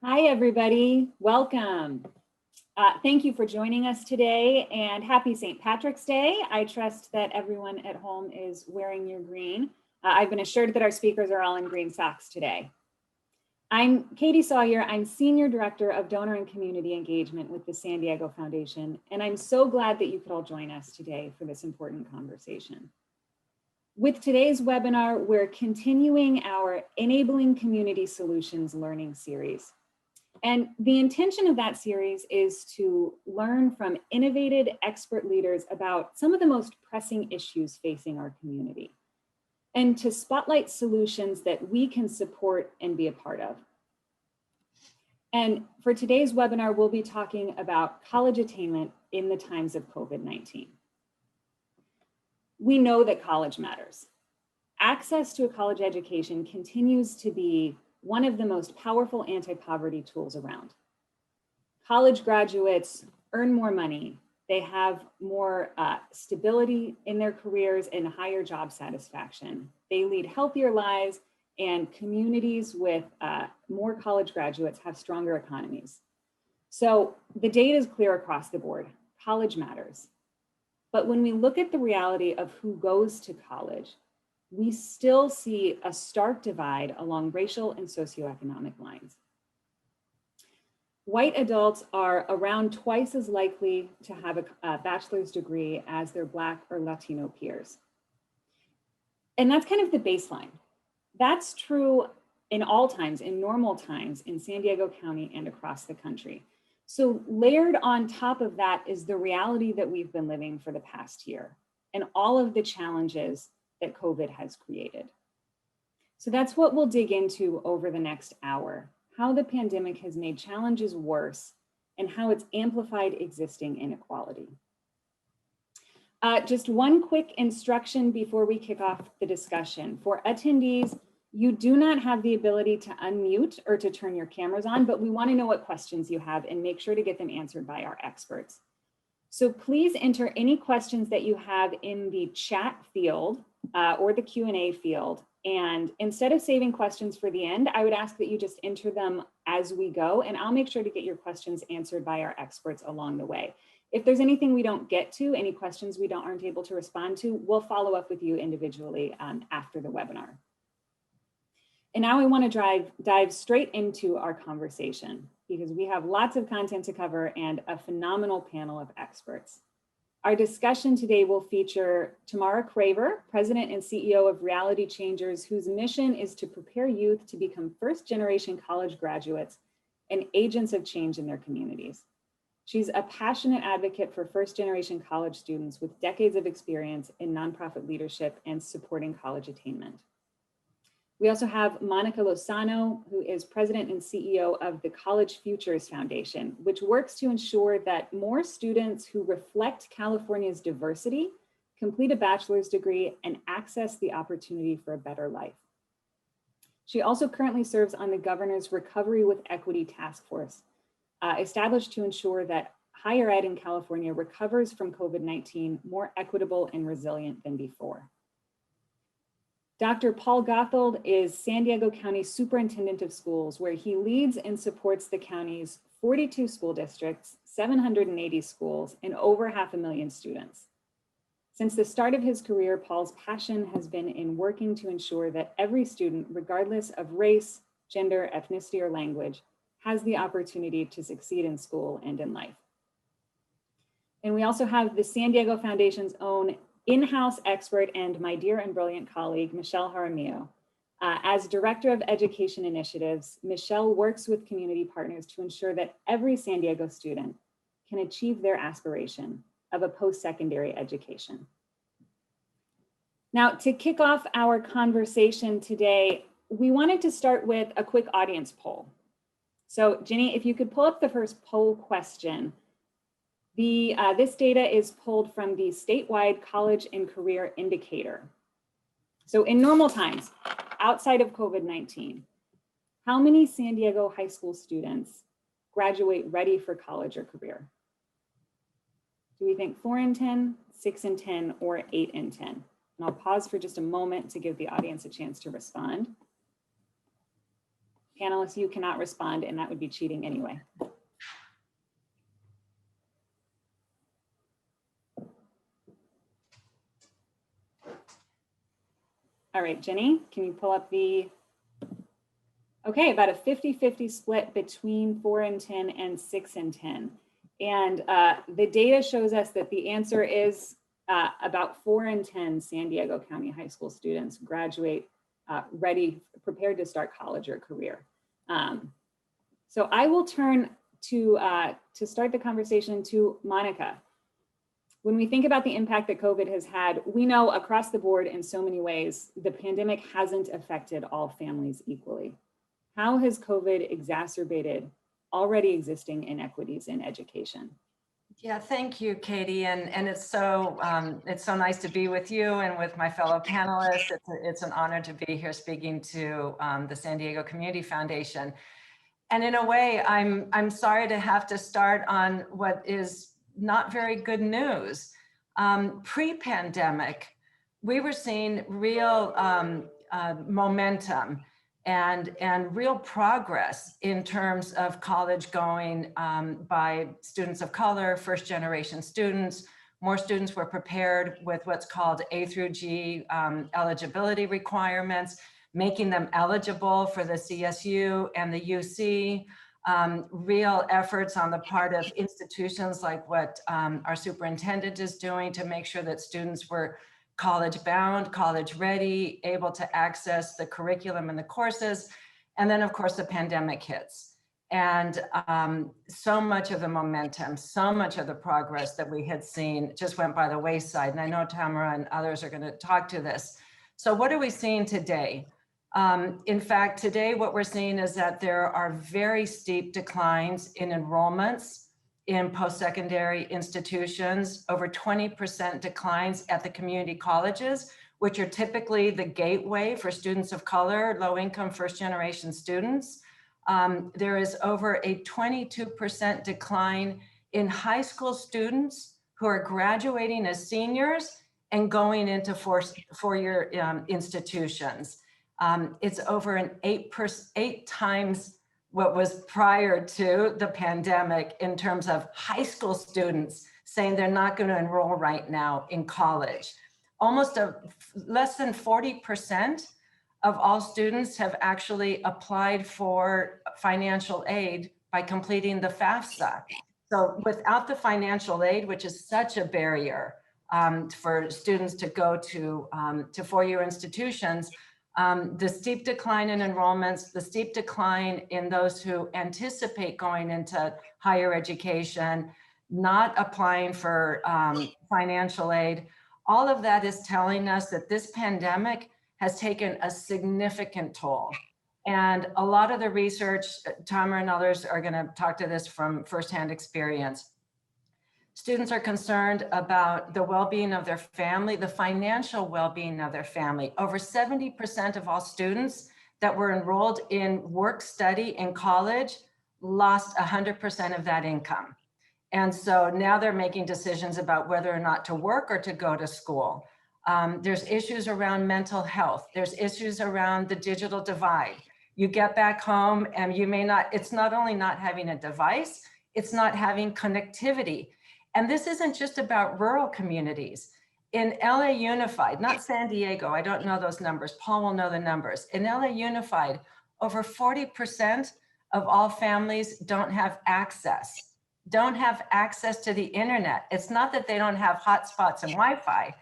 Hi, everybody. Welcome. Thank you for joining us today and happy St. Patrick's Day. I trust that everyone at home is wearing your green. I've been assured that our speakers are all in green socks today. I'm Katie Sawyer. I'm Senior Director of Donor and Community Engagement with the San Diego Foundation, and I'm so glad that you could all join us today for this important conversation. With today's webinar, we're continuing our Enabling Community Solutions learning series. And the intention of that series is to learn from innovative expert leaders about some of the most pressing issues facing our community, and to spotlight solutions that we can support and be a part of. And for today's webinar, we'll be talking about college attainment in the times of COVID-19. We know that college matters. Access to a college education continues to be one of the most powerful anti-poverty tools around. College graduates earn more money. They have more stability in their careers and higher job satisfaction. They lead healthier lives, and communities with more college graduates have stronger economies. So the data is clear across the board. College matters. But when we look at the reality of who goes to college, we still see a stark divide along racial and socioeconomic lines. White adults are around twice as likely to have a bachelor's degree as their Black or Latino peers. And that's kind of the baseline. That's true in all times, in normal times, in San Diego County and across the country. So layered on top of that is the reality that we've been living for the past year and all of the challenges that COVID has created. So that's what we'll dig into over the next hour, how the pandemic has made challenges worse and how it's amplified existing inequality. Just one quick instruction before we kick off the discussion. For attendees, you do not have the ability to unmute or to turn your cameras on, but we want to know what questions you have and make sure to get them answered by our experts. So please enter any questions that you have in the chat field or the Q&A field. And instead of saving questions for the end, I would ask that you just enter them as we go, and I'll make sure to get your questions answered by our experts along the way. If there's anything we don't get to, any questions we aren't able to respond to, we'll follow up with you individually after the webinar. And now I want to dive straight into our conversation because we have lots of content to cover and a phenomenal panel of experts. Our discussion today will feature Tamara Craver, President and CEO of Reality Changers, whose mission is to prepare youth to become first-generation college graduates and agents of change in their communities. She's a passionate advocate for first-generation college students with decades of experience in nonprofit leadership and supporting college attainment. We also have Monica Lozano, who is President and CEO of the College Futures Foundation, which works to ensure that more students who reflect California's diversity complete a bachelor's degree and access the opportunity for a better life. She also currently serves on the Governor's Recovery with Equity Task Force, established to ensure that higher ed in California recovers from COVID-19 more equitable and resilient than before. Dr. Paul Gotheld is San Diego County Superintendent of Schools, where he leads and supports the county's 42 school districts, 780 schools, and over 500,000 students. Since the start of his career, Paul's passion has been in working to ensure that every student, regardless of race, gender, ethnicity, or language, has the opportunity to succeed in school and in life. And we also have the San Diego Foundation's own in-house expert and my dear and brilliant colleague, Michelle Jaramillo. As Director of Education Initiatives, Michelle works with community partners to ensure that every San Diego student can achieve their aspiration of a post-secondary education. Now, to kick off our conversation today, we wanted to start with a quick audience poll. So Ginny, if you could pull up the first poll question. This data is pulled from the statewide college and career indicator. So in normal times, outside of COVID-19, how many San Diego high school students graduate ready for college or career? Do we think 4 in 10, 6 in 10, or 8 in 10? And I'll pause for just a moment to give the audience a chance to respond. Panelists, you cannot respond, and that would be cheating anyway. All right, Jenny, can you pull up the, okay, about a 50-50 split between 4 and 10 and 6 and 10. And the data shows us that the answer is about 4 and 10 San Diego County high school students graduate ready, prepared to start college or career. So I will turn to start the conversation to Monica. When we think about the impact that COVID has had, we know across the board in so many ways, the pandemic hasn't affected all families equally. How has COVID exacerbated already existing inequities in education? Yeah, thank you, Katie. And it's so nice to be with you and with my fellow panelists. It's an honor to be here speaking to the San Diego Community Foundation. And in a way, I'm sorry to have to start on what is not very good news. Pre-pandemic, we were seeing real momentum and real progress in terms of college going by students of color, first generation students. More students were prepared with what's called A through G eligibility requirements, making them eligible for the CSU and the UC. Real efforts on the part of institutions like what our superintendent is doing to make sure that students were college bound, college ready, able to access the curriculum and the courses. And then of course the pandemic hits. And so much of the momentum, so much of the progress that we had seen just went by the wayside. And I know Tamara and others are going to talk to this. So what are we seeing today? In fact, today what we're seeing is that there are very steep declines in enrollments in post-secondary institutions, over 20% declines at the community colleges, which are typically the gateway for students of color, low-income first-generation students. There is over a 22% decline in high school students who are graduating as seniors and going into four-year institutions. It's over an 8 times what was prior to the pandemic in terms of high school students saying they're not going to enroll right now in college. Almost less than 40% of all students have actually applied for financial aid by completing the FAFSA. So without the financial aid, which is such a barrier for students to go to four-year institutions, the steep decline in enrollments, the steep decline in those who anticipate going into higher education, not applying for financial aid, all of that is telling us that this pandemic has taken a significant toll. And a lot of the research, Tamara and others are going to talk to this from firsthand experience. Students are concerned about the well-being of their family, the financial well-being of their family. Over 70% of all students that were enrolled in work study in college lost 100% of that income. And so now they're making decisions about whether or not to work or to go to school. There's issues around mental health. There's issues around the digital divide. You get back home and you may not, it's not only not having a device, it's not having connectivity. And this isn't just about rural communities. In LA Unified, not San Diego, I don't know those numbers, Paul will know the numbers. In LA Unified, over 40% of all families don't have access to the internet. It's not that they don't have hotspots and Wi-Fi.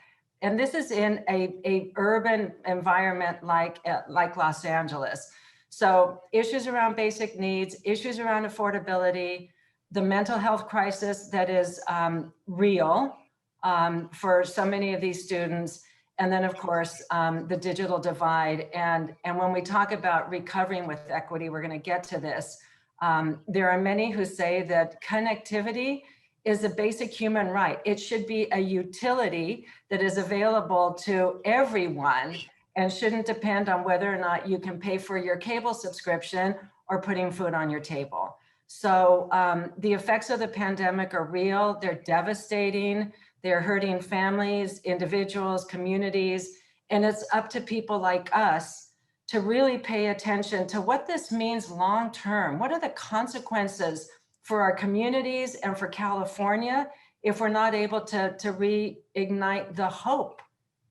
And this is in a urban environment like Los Angeles. So issues around basic needs, issues around affordability, the mental health crisis that is real for so many of these students. And then of course, the digital divide. And when we talk about recovering with equity, we're gonna get to this. There are many who say that connectivity is a basic human right. It should be a utility that is available to everyone and shouldn't depend on whether or not you can pay for your cable subscription or putting food on your table. So the effects of the pandemic are real, they're devastating, they're hurting families, individuals, communities, and it's up to people like us to really pay attention to what this means long-term. What are the consequences for our communities and for California if we're not able to reignite the hope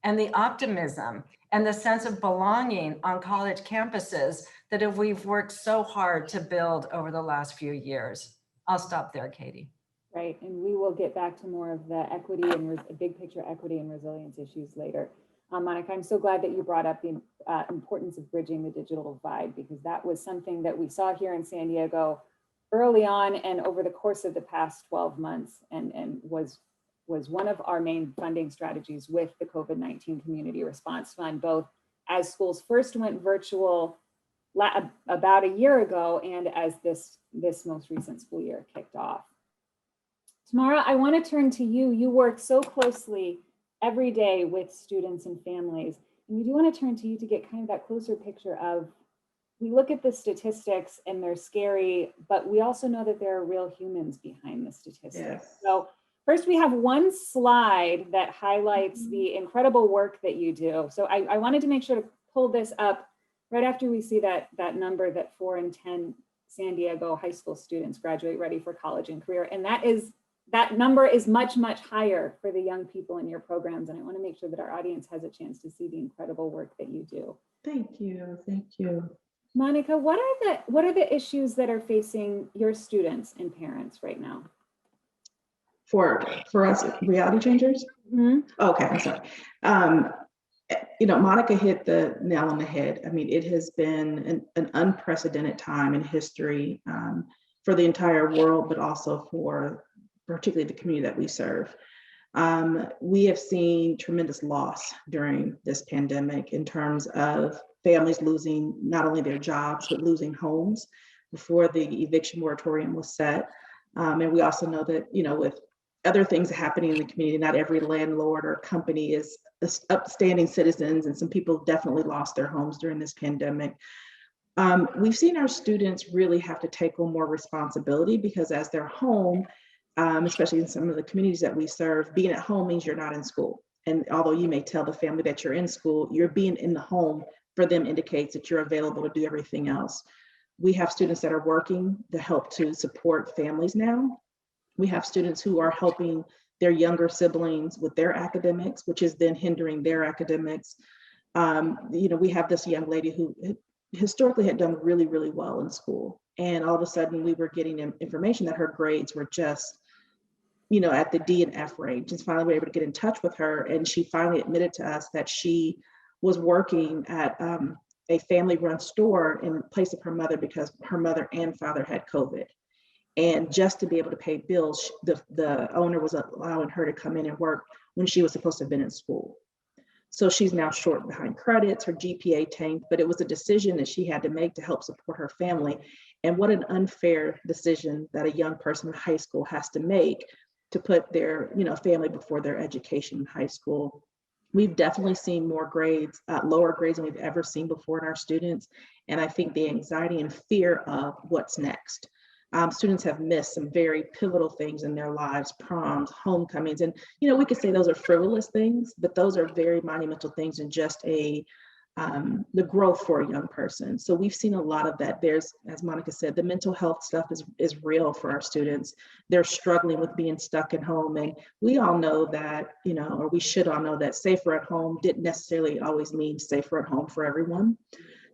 and the optimism and the sense of belonging on college campuses that we've worked so hard to build over the last few years? I'll stop there, Katie. Right, and we will get back to more of the equity and big picture equity and resilience issues later. Monica, I'm so glad that you brought up the importance of bridging the digital divide, because that was something that we saw here in San Diego early on and over the course of the past 12 months, and was one of our main funding strategies with the COVID-19 Community Response Fund, both as schools first went virtual about a year ago and as this most recent school year kicked off. Tamara, I want to turn to you. You work so closely every day with students and families, and we do want to turn to you to get kind of that closer picture of, we look at the statistics and they're scary, but we also know that there are real humans behind the statistics. Yes. So first, we have one slide that highlights the incredible work that you do. So I wanted to make sure to pull this up right after we see that number that 4 in 10 San Diego high school students graduate ready for college and career. And that number is much, much higher for the young people in your programs. And I want to make sure that our audience has a chance to see the incredible work that you do. Thank you. Thank you. Monica, what are the issues that are facing your students and parents right now? For us reality changers? Mm-hmm. Okay, I'm sorry. Monica hit the nail on the head. I mean, it has been an unprecedented time in history for the entire world, but also for particularly the community that we serve. We have seen tremendous loss during this pandemic in terms of families losing not only their jobs, but losing homes before the eviction moratorium was set. And we also know that, with other things happening in the community, not every landlord or company is upstanding citizens, and some people definitely lost their homes during this pandemic. We've seen our students really have to take on more responsibility, because as they're home, especially in some of the communities that we serve, being at home means you're not in school. And although you may tell the family that you're in school, you're being in the home for them indicates that you're available to do everything else. We have students that are working to help to support families now. We have students who are helping their younger siblings with their academics, which is then hindering their academics. We have this young lady who historically had done really, really well in school. And all of a sudden we were getting information that her grades were just, at the D and F range. And finally we were able to get in touch with her. And she finally admitted to us that she was working at a family-run store in place of her mother, because her mother and father had COVID. And just to be able to pay bills, the owner was allowing her to come in and work when she was supposed to have been in school. So she's now short behind credits, her GPA tanked, but it was a decision that she had to make to help support her family. And what an unfair decision that a young person in high school has to make to put their family before their education in high school. We've definitely seen more grades, lower grades than we've ever seen before in our students. And I think the anxiety and fear of what's next. Students have missed some very pivotal things in their lives, proms, homecomings. And, we could say those are frivolous things, but those are very monumental things in just the growth for a young person. So we've seen a lot of that. There's, as Monica said, the mental health stuff is real for our students. They're struggling with being stuck at home. And we all know that, or we should all know that safer at home didn't necessarily always mean safer at home for everyone.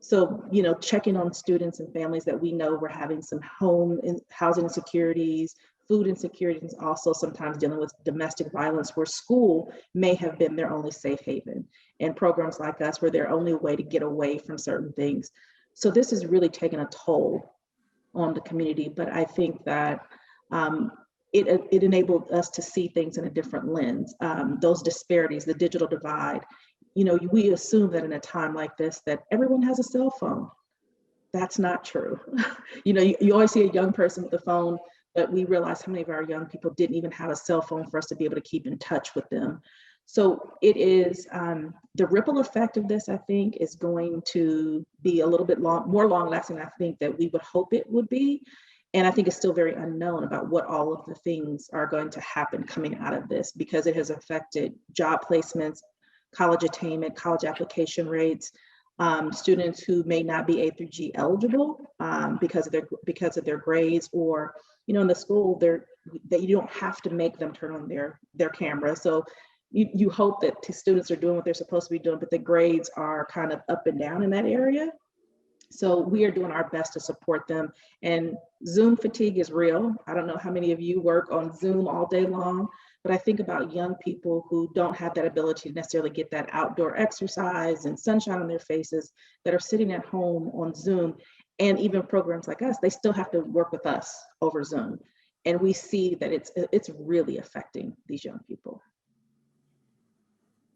So, checking on students and families that we know were having some housing insecurities, food insecurities, also sometimes dealing with domestic violence, where school may have been their only safe haven, and programs like us were their only way to get away from certain things. So this has really taken a toll on the community, but I think that it enabled us to see things in a different lens. Those disparities, the digital divide, we assume that in a time like this that everyone has a cell phone. That's not true. You always see a young person with a phone, but we realize how many of our young people didn't even have a cell phone for us to be able to keep in touch with them. So it is, the ripple effect of this, I think, is going to be a little bit more long lasting than I think that we would hope it would be. And I think it's still very unknown about what all of the things are going to happen coming out of this, because it has affected job placements, college attainment, college application rates, students who may not be A through G eligible because of their grades, or in the school that you don't have to make them turn on their camera. So you hope that students are doing what they're supposed to be doing, but the grades are kind of up and down in that area. So we are doing our best to support them. And Zoom fatigue is real. I don't know how many of you work on Zoom all day long, but I think about young people who don't have that ability to necessarily get that outdoor exercise and sunshine on their faces, that are sitting at home on Zoom. And even programs like us, they still have to work with us over Zoom. And we see that it's really affecting these young people.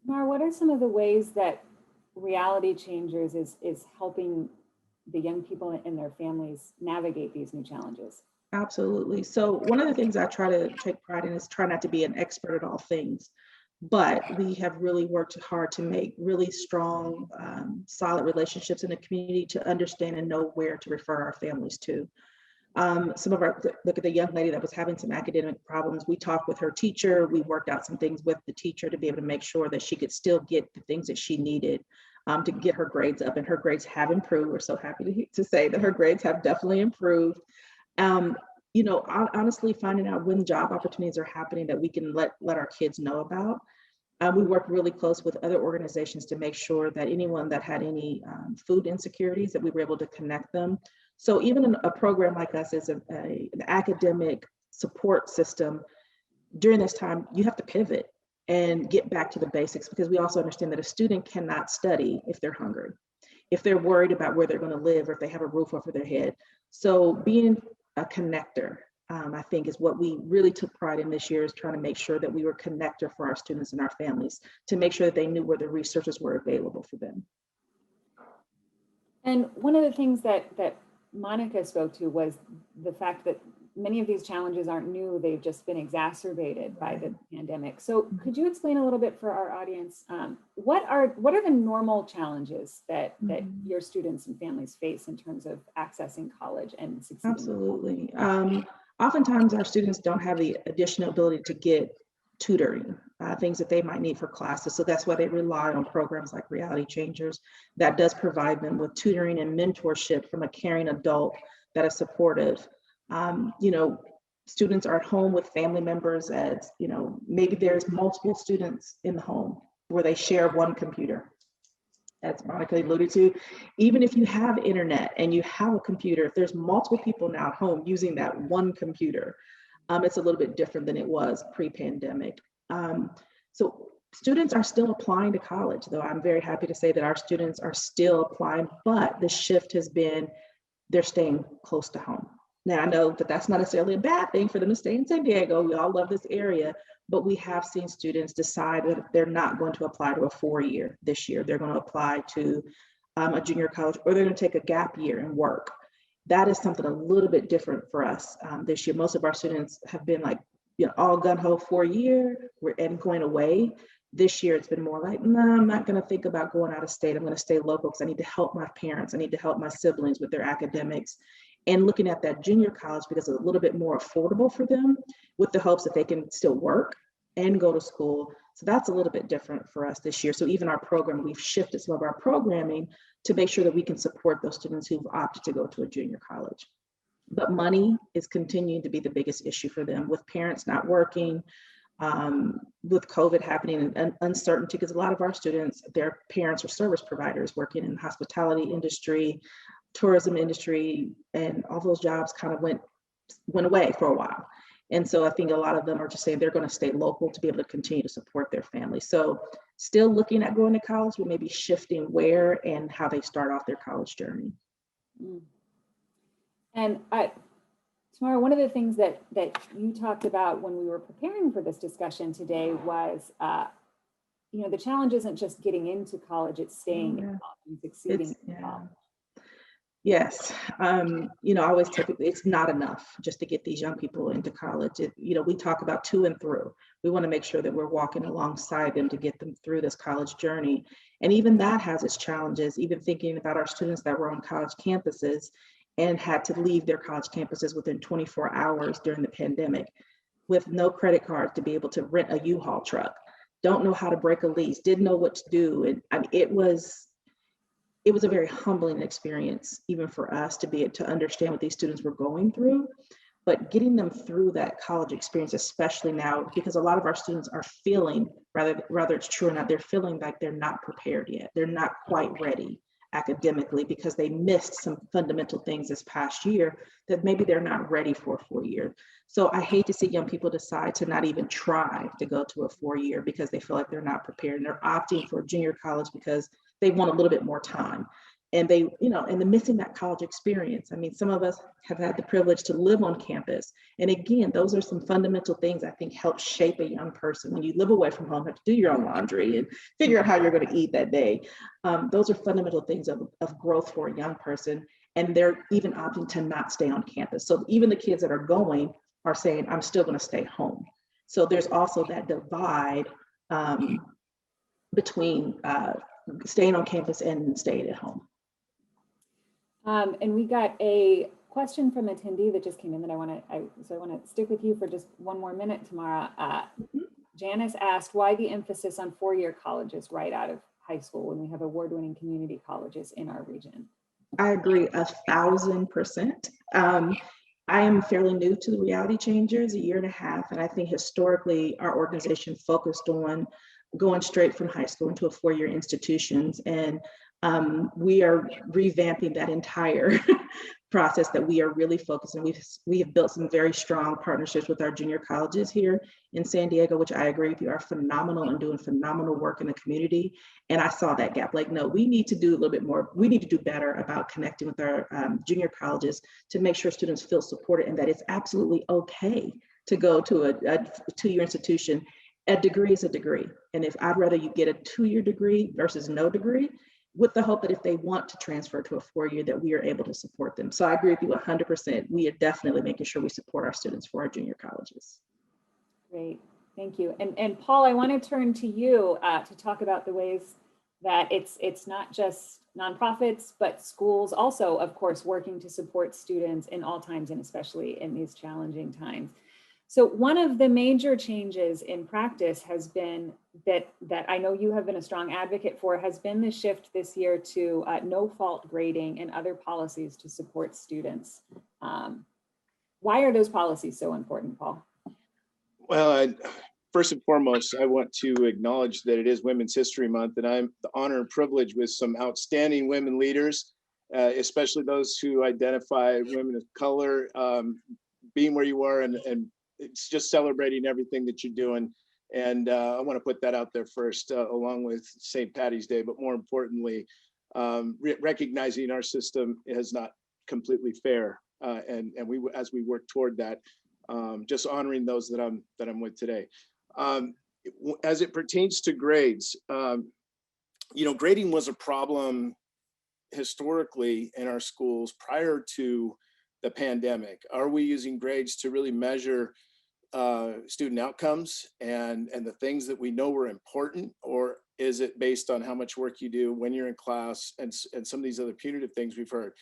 Mar, what are some of the ways that Reality Changers is helping the young people and their families navigate these new challenges? Absolutely. So one of the things I try to take pride in is try not to be an expert at all things, but we have really worked hard to make really strong, solid relationships in the community to understand and know where to refer our families to. Look at the young lady that was having some academic problems. We talked with her teacher. We worked out some things with the teacher to be able to make sure that she could still get the things that she needed to get her grades up, and her grades have improved. We're so happy to say that her grades have definitely improved. Honestly, finding out when job opportunities are happening that we can let our kids know about. We work really close with other organizations to make sure that anyone that had any food insecurities, that we were able to connect them. So even a program like us is an academic support system. During this time, you have to pivot and get back to the basics, because we also understand that a student cannot study if they're hungry, if they're worried about where they're going to live, or if they have a roof over their head. So being a connector, I think, is what we really took pride in this year, is trying to make sure that we were a connector for our students and our families, to make sure that they knew where the resources were available for them. And one of the things that Monica spoke to was the fact that many of these challenges aren't new, they've just been exacerbated by the pandemic. So could you explain a little bit for our audience, what are the normal challenges that your students and families face in terms of accessing college and succeeding? Absolutely. Oftentimes our students don't have the additional ability to get tutoring, things that they might need for classes. So that's why they rely on programs like Reality Changers that does provide them with tutoring and mentorship from a caring adult that is supportive. Students are at home with family members, as maybe there's multiple students in the home where they share one computer, as Monica alluded to. Even if you have internet and you have a computer, if there's multiple people now at home using that one computer, it's a little bit different than it was pre-pandemic. So students are still applying to college, though. I'm very happy to say that our students are still applying, but the shift has been they're staying close to home. Now, I know that that's not necessarily a bad thing for them to stay in San Diego. We all love this area, but we have seen students decide that they're not going to apply to a 4-year this year. They're going to apply to a junior college, or they're going to take a gap year and work. That is something a little bit different for us this year. Most of our students have been all gung-ho 4-year and going away. This year, it's been more like, no, I'm not going to think about going out of state. I'm going to stay local because I need to help my parents. I need to help my siblings with their academics. And looking at that junior college because it's a little bit more affordable for them, with the hopes that they can still work and go to school. So that's a little bit different for us this year. So even our program, we've shifted some of our programming to make sure that we can support those students who've opted to go to a junior college. But money is continuing to be the biggest issue for them, with parents not working, with COVID happening, and uncertainty, because a lot of our students, their parents are service providers working in the hospitality industry, tourism industry, and all those jobs kind of went away for a while. And so I think a lot of them are just saying they're going to stay local to be able to continue to support their family. So still looking at going to college, but maybe shifting where and how they start off their college journey. And Tamara, one of the things that you talked about when we were preparing for this discussion today was, the challenge isn't just getting into college, it's staying in college and succeeding in college. Yes. I always tell people it's not enough just to get these young people into college. We talk about to and through. We want to make sure that we're walking alongside them to get them through this college journey. And even that has its challenges, even thinking about our students that were on college campuses and had to leave their college campuses within 24 hours during the pandemic with no credit cards to be able to rent a U-Haul truck, don't know how to break a lease, didn't know what to do. And it was it was a very humbling experience, even for us, to be able to understand what these students were going through. But getting them through that college experience, especially now, because a lot of our students are feeling, rather it's true or not, they're feeling like they're not prepared yet. They're not quite ready academically because they missed some fundamental things this past year that maybe they're not ready for a 4-year. So I hate to see young people decide to not even try to go to a 4-year because they feel like they're not prepared, and they're opting for junior college because they want a little bit more time. And they, and the missing that college experience. I mean, some of us have had the privilege to live on campus. And again, those are some fundamental things I think help shape a young person. When you live away from home, have to do your own laundry and figure out how you're going to eat that day. Those are fundamental things of growth for a young person. And they're even opting to not stay on campus. So even the kids that are going are saying, I'm still going to stay home. So there's also that divide between staying on campus and staying at home. And we got a question from an attendee that just came in that I want to stick with you for just one more minute, Tamara. Janice asked why the emphasis on 4-year colleges right out of high school when we have award-winning community colleges in our region. I agree 1,000%. I am fairly new to the Reality Changers, 1.5 years, and I think historically our organization focused on going straight from high school into a 4-year institutions, and we are revamping that entire process, that we are really focusing. We have built some very strong partnerships with our junior colleges here in San Diego, which I agree with you are phenomenal and doing phenomenal work in the community. And I saw that gap, like, no, we need to do a little bit more. We need to do better about connecting with our junior colleges to make sure students feel supported and that it's absolutely okay to go to a 2-year institution. A degree is a degree. And if I'd rather you get a 2-year degree versus no degree, with the hope that if they want to transfer to a 4-year, that we are able to support them. So I agree with you 100%. We are definitely making sure we support our students for our junior colleges. Great, thank you. And Paul, I want to turn to you to talk about the ways that it's not just nonprofits, but schools also, of course, working to support students in all times and especially in these challenging times. So one of the major changes in practice has been that I know you have been a strong advocate for, has been the shift this year to no fault grading and other policies to support students. Why are those policies so important, Paul? Well, first and foremost, I want to acknowledge that it is Women's History Month, and I'm the honor and privilege with some outstanding women leaders, especially those who identify women of color, being where you are, and it's just celebrating everything that you're doing. And I want to put that out there first, along with St. Patty's Day, but more importantly, recognizing our system is not completely fair. And we, as we work toward that, just honoring those that I'm with today. As it pertains to grades, grading was a problem historically in our schools prior to the pandemic. Are we using grades to really measure student outcomes and the things that we know were important, or is it based on how much work you do when you're in class and some of these other punitive things we've heard?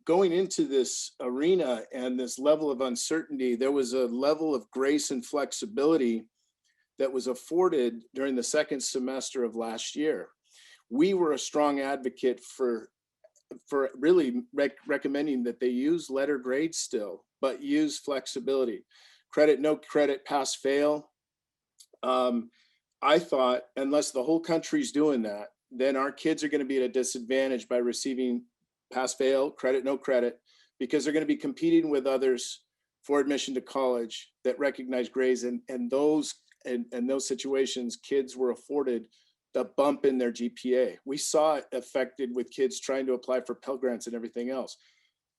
Going into this arena and this level of uncertainty, there was a level of grace and flexibility that was afforded during the second semester of last year. We were a strong advocate for really recommending that they use letter grades still, but use flexibility. Credit, no credit, pass, fail. I thought, unless the whole country's doing that, then our kids are going to be at a disadvantage by receiving pass, fail, credit, no credit, because they're going to be competing with others for admission to college that recognize grades. And those situations, kids were afforded the bump in their GPA. We saw it affected with kids trying to apply for Pell Grants and everything else.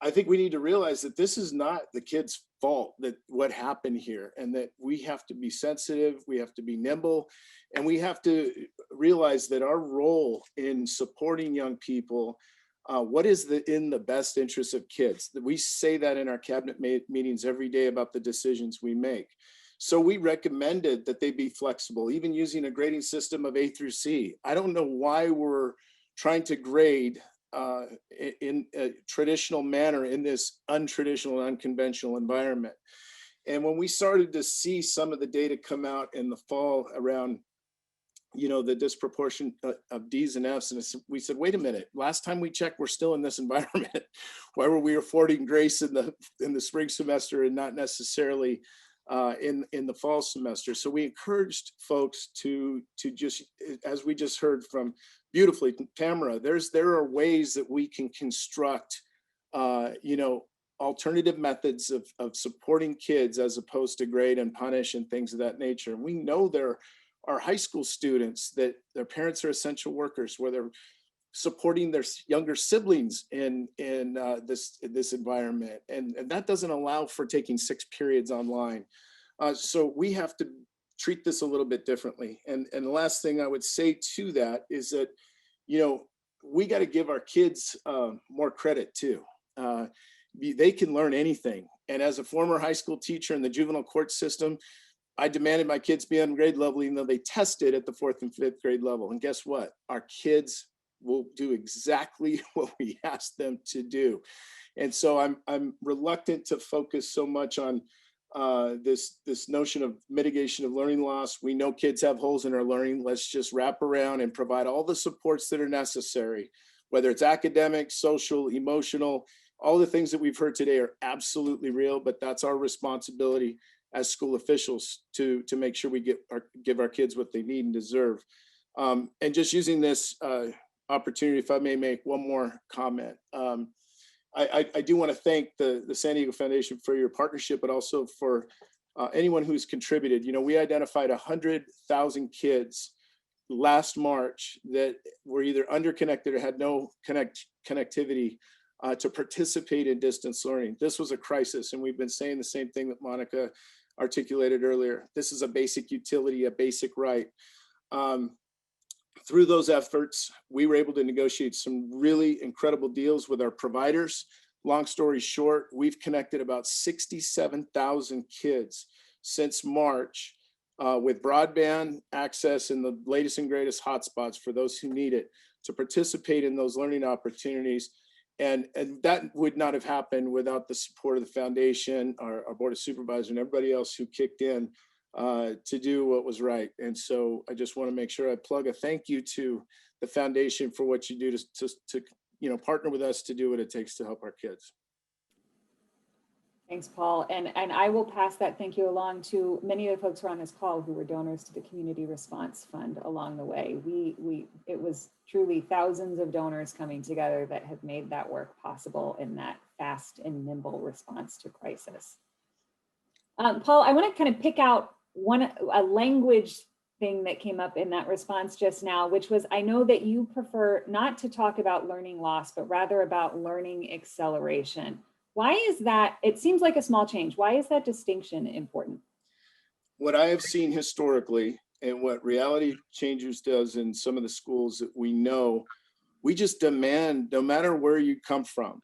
I think we need to realize that this is not the kids' fault, that what happened here, and that we have to be sensitive, we have to be nimble, and we have to realize that our role in supporting young people, what is in the best interest of kids? We say that in our cabinet meetings every day about the decisions we make. So we recommended that they be flexible, even using a grading system of A through C. I don't know why we're trying to grade in a traditional manner in this untraditional, unconventional environment. And when we started to see some of the data come out in the fall around the disproportion of D's and F's. And we said, wait a minute, last time we checked, we're still in this environment. Why were we affording grace in the spring semester and not necessarily in the fall semester? So we encouraged folks to just, as we just heard from beautifully Tamara, there are ways that we can construct, alternative methods of supporting kids as opposed to grade and punish and things of that nature. And we know there are high school students that their parents are essential workers, where they're supporting their younger siblings in this environment, and that doesn't allow for taking 6 periods online. So we have to treat this a little bit differently. And the last thing I would say to that is that, we got to give our kids more credit too. They can learn anything. And as a former high school teacher in the juvenile court system, I demanded my kids be on grade level, even though they tested at the 4th and 5th grade level. And guess what? Our kids will do exactly what we asked them to do. And so I'm reluctant to focus so much on this notion of mitigation of learning loss. We know kids have holes in their learning. Let's just wrap around and provide all the supports that are necessary, whether it's academic, social, emotional. All the things that we've heard today are absolutely real, but that's our responsibility as school officials to make sure we give our kids what they need and deserve. And just using this opportunity, if I may make one more comment. I do want to thank the San Diego Foundation for your partnership, but also for anyone who's contributed. We identified 100,000 kids last March that were either underconnected or had no connectivity to participate in distance learning. This was a crisis, and we've been saying the same thing that Monica articulated earlier. This is a basic utility, a basic right. Through those efforts, we were able to negotiate some really incredible deals with our providers. Long story short, we've connected about 67,000 kids since March with broadband access in the latest and greatest hotspots for those who need it to participate in those learning opportunities. And that would not have happened without the support of the foundation, our board of supervisors, and everybody else who kicked in to do what was right. And so I just want to make sure I plug a thank you to the foundation for what you do to partner with us to do what it takes to help our kids. Thanks, Paul. And I will pass that thank you along to many of the folks who are on this call who were donors to the Community Response Fund along the way. It was truly thousands of donors coming together that have made that work possible in that fast and nimble response to crisis. Paul, I want to kind of pick out a language thing that came up in that response just now, which was, I know that you prefer not to talk about learning loss, but rather about learning acceleration. Why is that? It seems like a small change. Why is that distinction important? What I have seen historically, and what Reality Changers does in some of the schools that we know, we just demand, no matter where you come from,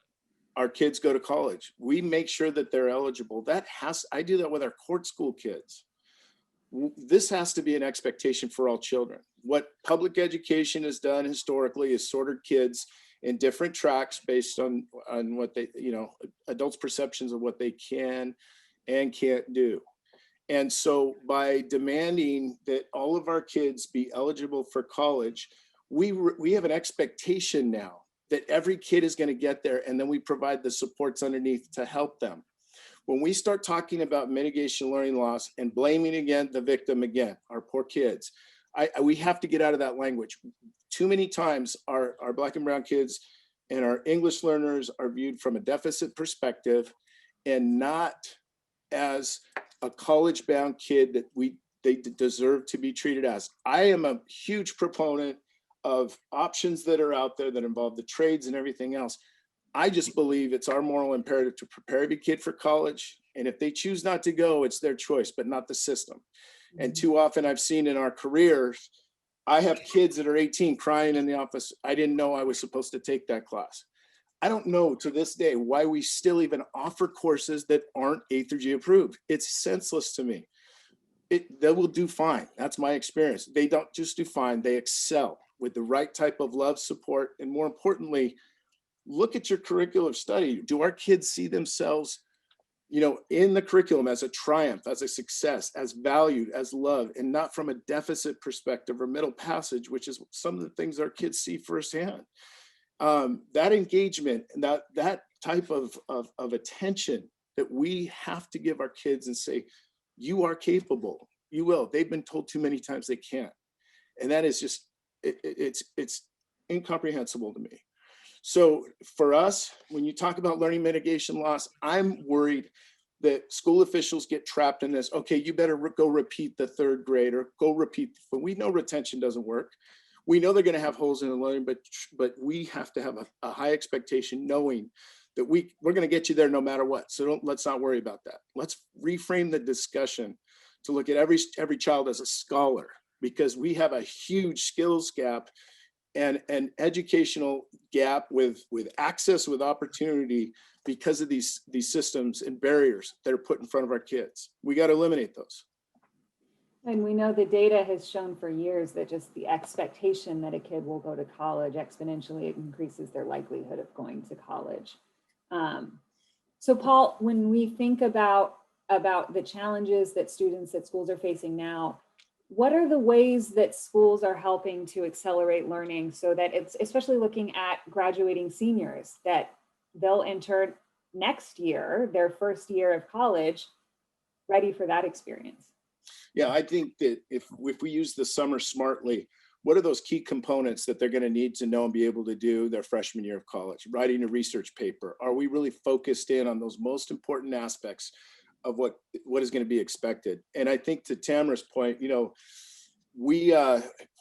our kids go to college. We make sure that they're eligible. I do that with our court school kids. This has to be an expectation for all children. What public education has done historically is sorted kids in different tracks based on what they, adults' perceptions of what they can and can't do. And so by demanding that all of our kids be eligible for college, we have an expectation now that every kid is going to get there, and then we provide the supports underneath to help them. When we start talking about mitigation learning loss and blaming again the victim again, our poor kids, we have to get out of that language. Too many times our Black and brown kids and our English learners are viewed from a deficit perspective and not as a college-bound kid that they deserve to be treated as. I am a huge proponent of options that are out there that involve the trades and everything else. I just believe it's our moral imperative to prepare every kid for college. And if they choose not to go, it's their choice, but not the system. And too often I've seen in our careers, I have kids that are 18 crying in the office. I didn't know I was supposed to take that class. I don't know to this day why we still even offer courses that aren't A through G approved. It's senseless to me. They will do fine. That's my experience. They don't just do fine, they excel with the right type of love, support, and more importantly, look at your curriculum study. Do our kids see themselves in the curriculum as a triumph, as a success, as valued, as love, and not from a deficit perspective or middle passage, which is some of the things our kids see firsthand. That engagement and that type of attention that we have to give our kids and say, you are capable, you will. They've been told too many times they can't. And that is just, it's incomprehensible to me. So for us, when you talk about learning mitigation loss, I'm worried that school officials get trapped in this. Okay, you better go repeat the third grade or go repeat. But we know retention doesn't work. We know they're going to have holes in the learning, but we have to have a high expectation, knowing that we're going to get you there no matter what. So let's not worry about that. Let's reframe the discussion to look at every child as a scholar, because we have a huge skills gap and an educational gap with access, with opportunity, because of these systems and barriers that are put in front of our kids. We got to eliminate those. And we know the data has shown for years that just the expectation that a kid will go to college exponentially increases their likelihood of going to college. So Paul, when we think about the challenges that students at schools are facing now, what are the ways that schools are helping to accelerate learning, so that it's, especially looking at graduating seniors, that they'll enter next year, their first year of college, ready for that experience? Yeah, I think that if we use the summer smartly, what are those key components that they're going to need to know and be able to do their freshman year of college? Writing a research paper. Are we really focused in on those most important aspects of what is going to be expected? And I think to Tamara's point, we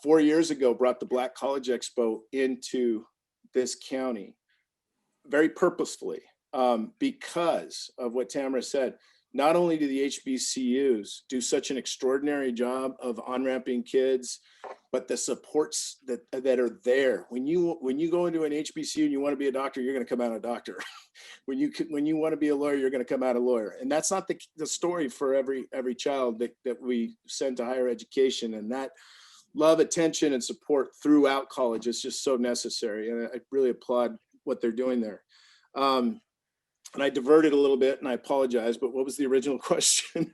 4 years ago brought the Black College Expo into this county very purposefully, because of what Tamara said. Not only do the HBCUs do such an extraordinary job of on-ramping kids, but the supports that are there. When you go into an HBCU and you want to be a doctor, you're going to come out a doctor. When you want to be a lawyer, you're going to come out a lawyer. And that's not the story for every child that we send to higher education. And that love, attention, and support throughout college is just so necessary. And I really applaud what they're doing there. And I diverted a little bit, and I apologize, but what was the original question?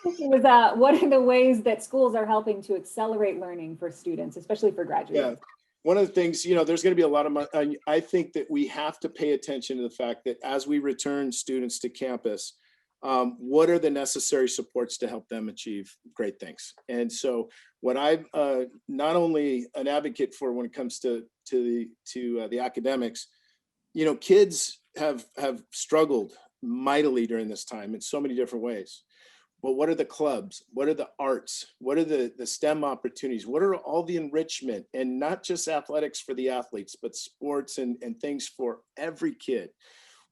It was, what are the ways that schools are helping to accelerate learning for students, especially for graduates? Yeah, one of the things, there's going to be a lot of, I think that we have to pay attention to the fact that as we return students to campus, what are the necessary supports to help them achieve great things? And so what I'm not only an advocate for when it comes to the academics, kids have struggled mightily during this time in so many different ways. But what are the clubs? What are the arts? What are the STEM opportunities? What are all the enrichment, and not just athletics for the athletes, but sports and things for every kid?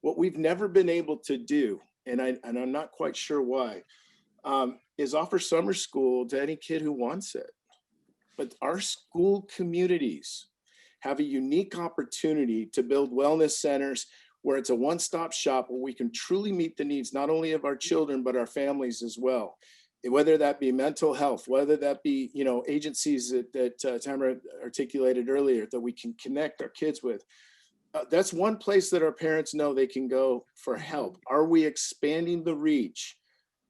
What we've never been able to do, and I'm not quite sure why, is offer summer school to any kid who wants it. But our school communities have a unique opportunity to build wellness centers where it's a one-stop shop where we can truly meet the needs, not only of our children, but our families as well. Whether that be mental health, whether that be, agencies that Tamara articulated earlier that we can connect our kids with. That's one place that our parents know they can go for help. Are we expanding the reach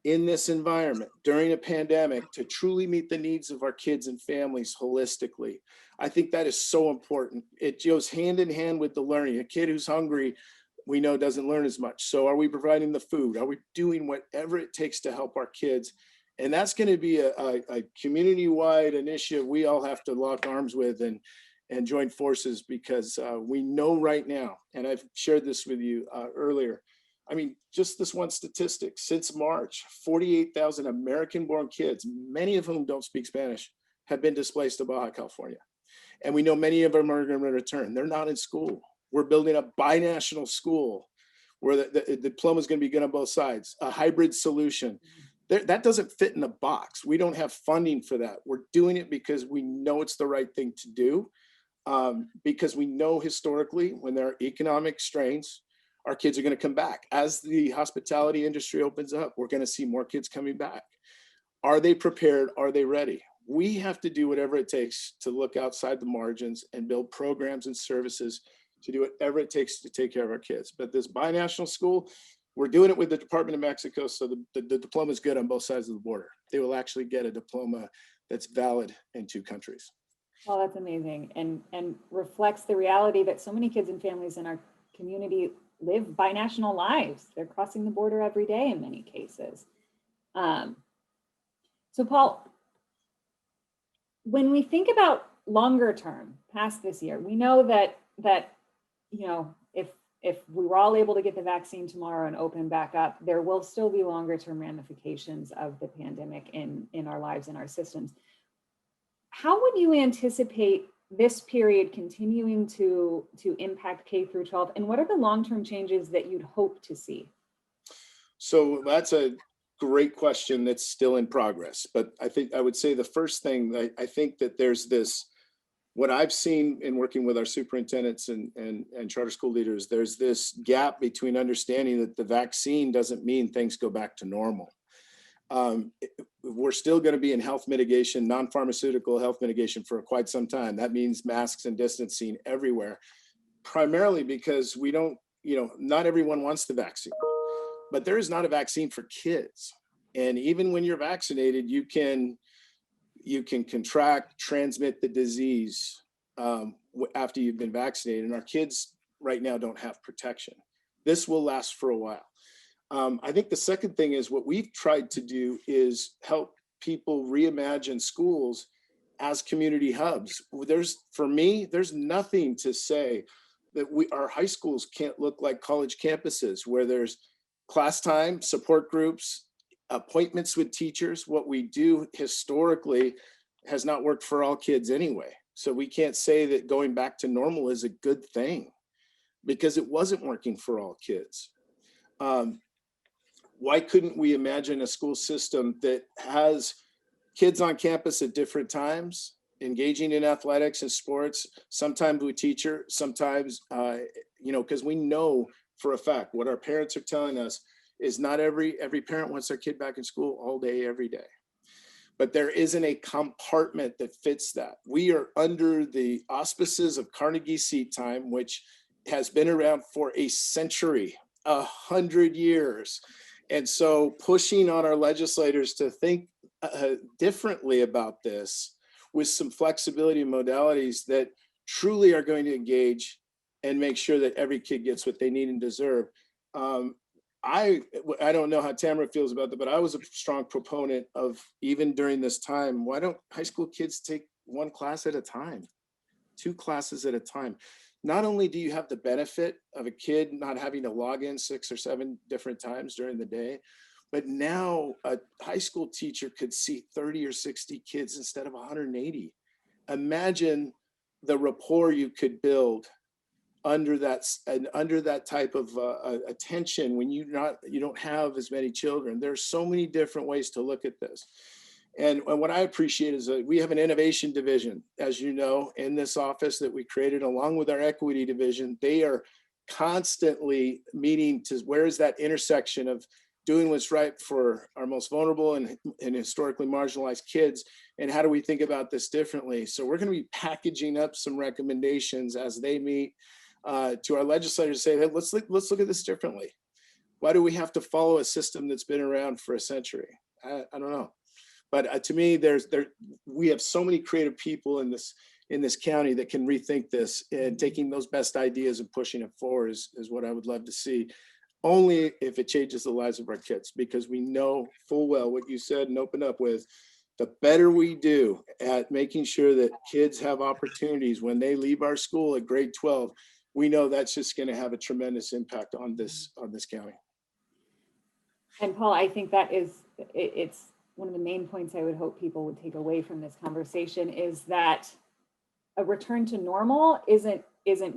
in this environment during a pandemic to truly meet the needs of our kids and families holistically? I think that is so important. It goes hand in hand with the learning. A kid who's hungry, we know, doesn't learn as much. So are we providing the food? Are we doing whatever it takes to help our kids? And that's going to be a community-wide initiative we all have to lock arms with and join forces, because we know right now, and I've shared this with you earlier, just this one statistic, since March, 48,000 American-born kids, many of whom don't speak Spanish, have been displaced to Baja California. And we know many of them are going to return. They're not in school. We're building a binational school where the diploma is going to be good on both sides, a hybrid solution. That doesn't fit in a box. We don't have funding for that. We're doing it because we know it's the right thing to do, because we know historically when there are economic strains, our kids are going to come back. As the hospitality industry opens up, we're going to see more kids coming back. Are they prepared? Are they ready? We have to do whatever it takes to look outside the margins and build programs and services to do whatever it takes to take care of our kids. But this binational school, We're doing it with the Department of Mexico, so the diploma is good on both sides of the border. They will actually get a diploma that's valid in 2 countries. Well, that's amazing, and reflects the reality that so many kids and families in our community live binational lives. They're crossing the border every day in many cases. So Paul, when we think about longer term, past this year, we know that you know, if we were all able to get the vaccine tomorrow and open back up, there will still be longer term ramifications of the pandemic in our lives and our systems. How would you anticipate this period continuing to impact K through 12, and what are the long-term changes that you'd hope to see? So that's a great question that's still in progress. But I would say the first thing, I think that there's this, what I've seen in working with our superintendents and charter school leaders, there's this gap between understanding that the vaccine doesn't mean things go back to normal. We're still going to be in health mitigation, non-pharmaceutical health mitigation for quite some time. That means masks and distancing everywhere, primarily because we don't, you know, not everyone wants the vaccine, but there is not a vaccine for kids. And even when you're vaccinated, you can contract, transmit the disease after you've been vaccinated. And our kids right now don't have protection. This will last for a while. I think the second thing is what we've tried to do is help people reimagine schools as community hubs. For me, there's nothing to say that our high schools can't look like college campuses where there's class time, support groups, appointments with teachers. What we do historically has not worked for all kids anyway. So we can't say that going back to normal is a good thing because it wasn't working for all kids. Why couldn't we imagine a school system that has kids on campus at different times, engaging in athletics and sports, sometimes with teacher, sometimes, you know, because we know for a fact what our parents are telling us is not every parent wants their kid back in school all day, every day. But there isn't a compartment that fits that. We are under the auspices of Carnegie Seat Time, which has been around for a century, 100 years. And so pushing on our legislators to think differently about this with some flexibility and modalities that truly are going to engage and make sure that every kid gets what they need and deserve. I don't know how Tamara feels about that, but I was a strong proponent of, even during this time, why don't high school kids take 1 class at a time, 2 classes at a time? Not only do you have the benefit of a kid not having to log in 6 or 7 different times during the day, but now a high school teacher could see 30 or 60 kids instead of 180. Imagine the rapport you could build under that type of attention when you don't have as many children. There's so many different ways to look at this. And what I appreciate is that we have an innovation division, as you know, in this office that we created along with our equity division. They are constantly meeting to where is that intersection of doing what's right for our most vulnerable and historically marginalized kids, and how do we think about this differently? So we're going to be packaging up some recommendations as they meet to our legislators, say, hey, let's look at this differently. Why do we have to follow a system that's been around for a century? I don't know. But to me, we have so many creative people in this county that can rethink this, and taking those best ideas and pushing it forward is what I would love to see, only if it changes the lives of our kids, because we know full well what you said and opened up with. The better we do at making sure that kids have opportunities when they leave our school at grade 12, we know that's just going to have a tremendous impact on this county. And Paul, I think that it's one of the main points I would hope people would take away from this conversation, is that a return to normal isn't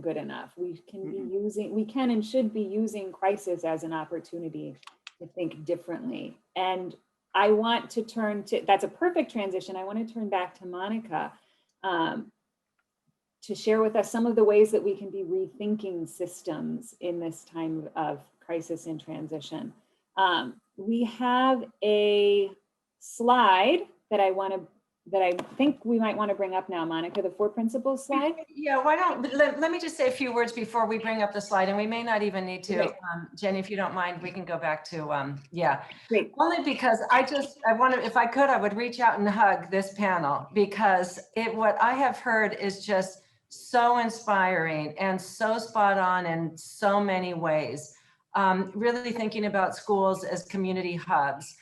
good enough. We can and should be using crisis as an opportunity to think differently. And I want to that's a perfect transition. I want to turn back to Monica to share with us some of the ways that we can be rethinking systems in this time of crisis and transition. We have a slide that I want to that I think we might want to bring up now, Monica, the 4 principles slide. Yeah, why don't, let me just say a few words before we bring up the slide, and we may not even need to. Great. Jenny, if you don't mind, we can go back to, yeah. Great. Only because I want to, if I could, I would reach out and hug this panel, because what I have heard is just so inspiring and so spot on in so many ways. Really thinking about schools as community hubs,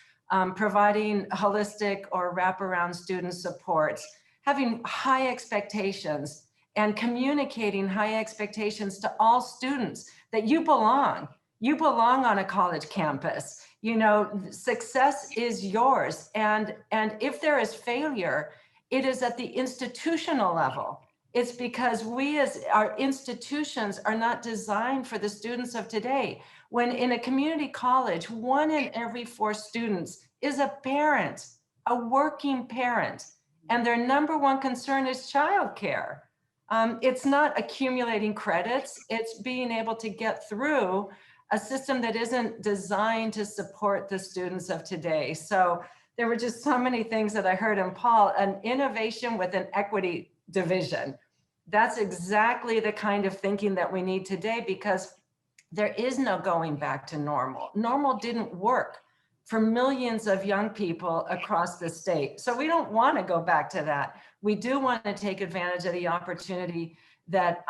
providing holistic or wraparound student supports, having high expectations and communicating high expectations to all students that you belong on a college campus. You know, success is yours. And if there is failure, it is at the institutional level. It's because we as our institutions are not designed for the students of today. When in a community college, 1 in every 4 students is a parent, a working parent, and their number 1 concern is childcare. It's not accumulating credits, it's being able to get through a system that isn't designed to support the students of today. So there were just so many things that I heard in Paul, an innovation with an equity division. That's exactly the kind of thinking that we need today, because there is no going back to normal. Normal didn't work for millions of young people across the state. So we don't want to go back to that. We do want to take advantage of the opportunity that